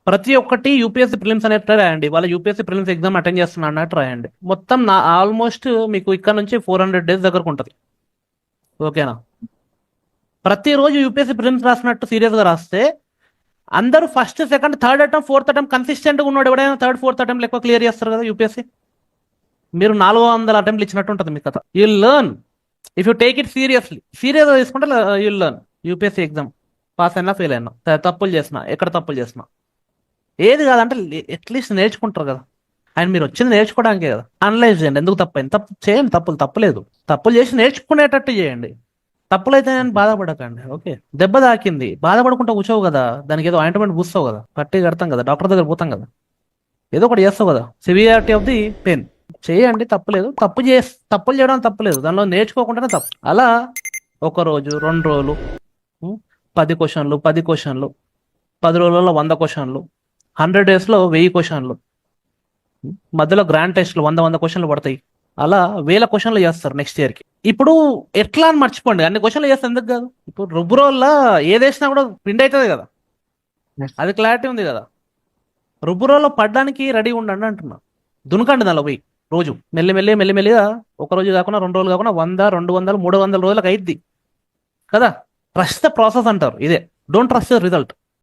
ప్రతి ఒక్కటి UPSC prelims అనేట్టు రాయండి. వాళ్ళ యూపీఎస్సీ ప్రిలిమ్స్ ఎగ్జామ్ అటెండ్ చేస్తున్నా అన్నట్టు రాయండి. మొత్తం నా ఆల్మోస్ట్ మీకు ఇక్కడ నుంచి 400 డేస్ దగ్గరకు ఉంటుంది. ఓకేనా? ప్రతిరోజు యూపీఎస్సీ ప్రిలిమ్స్ రాసినట్టు సీరియస్గా రాస్తే అందరూ first second third attempt fourth attempt కన్సిస్టెంట్గా ఉన్నాడు. ఎవడైనా థర్డ్ ఫోర్త్ అటెంప్ట్ ఎక్కువ క్లియర్ చేస్తారు కదా యూపీఎస్సీ. మీరు 400 అటెంప్ట్లు ఇచ్చినట్టు ఉంటుంది మీ కథ. You learn if you take it సీరియస్గా తీసుకుంటే you learn. UPSC exam pass అయినా ఫెయిల్ అయినా, తప్పులు చేసిన ఎక్కడ తప్పులు చేసిన ఏది కాదంటే అట్లీస్ట్ నేర్చుకుంటారు కదా. అండ్ మీరు వచ్చింది నేర్చుకోవడానికే కదా. అనలైజ్ చేయండి, ఎందుకు తప్పైంది. తప్పు చేయండి, తప్పులేదు. తప్పులు చేసి నేర్చుకునేటట్టు చేయండి. తప్పులైతే నేను బాధపడకండి. ఓకే, దెబ్బ తాకింది, బాధపడుకుంటూ కూర్చోవు కదా. దానికి ఏదో ఆయింట్మెంట్ పూస్తావు కదా, పట్టి కడతాం కదా, డాక్టర్ దగ్గర పోతాం కదా, ఏదో ఒకటి చేస్తావు కదా. సివియారిటీ ఆఫ్ ది పెయిన్ చేయండి, తప్పులేదు. తప్పులు చేయడం తప్పులేదు, దానిలో నేర్చుకోకుండానే తప్పు. అలా 1 రోజు 2 రోజులు 10 క్వశ్చన్లు 10 రోజులలో 100 క్వశ్చన్లు, 100 డేస్లో 1000 క్వశ్చన్లు, మధ్యలో గ్రాండ్ టెస్ట్లు 100 క్వశ్చన్లు పడతాయి. అలా 1000 క్వశ్చన్లు చేస్తారు నెక్స్ట్ ఇయర్కి. ఇప్పుడు ఎట్లా అని మర్చిపోండి, అన్ని క్వశ్చన్లు చేస్తే ఎందుకు కాదు. ఇప్పుడు రుబ్బురోల్లో ఏదేసినా కూడా పిండి అవుతుంది కదా, అది క్లారిటీ ఉంది కదా. రుబ్బురోల్లో పడ్డానికి రెడీ ఉండండి అంటున్నా. దునకండి దానిలో పోయి రోజు మెల్లిమెల్లిగా 1 రోజు కాకుండా 2 రోజులు కాకుండా 100, 200, 300 రోజులకు అయిద్ది కదా. ట్రస్ట్ ద ప్రాసెస్ అంటారు ఇదే. Don't trust the result.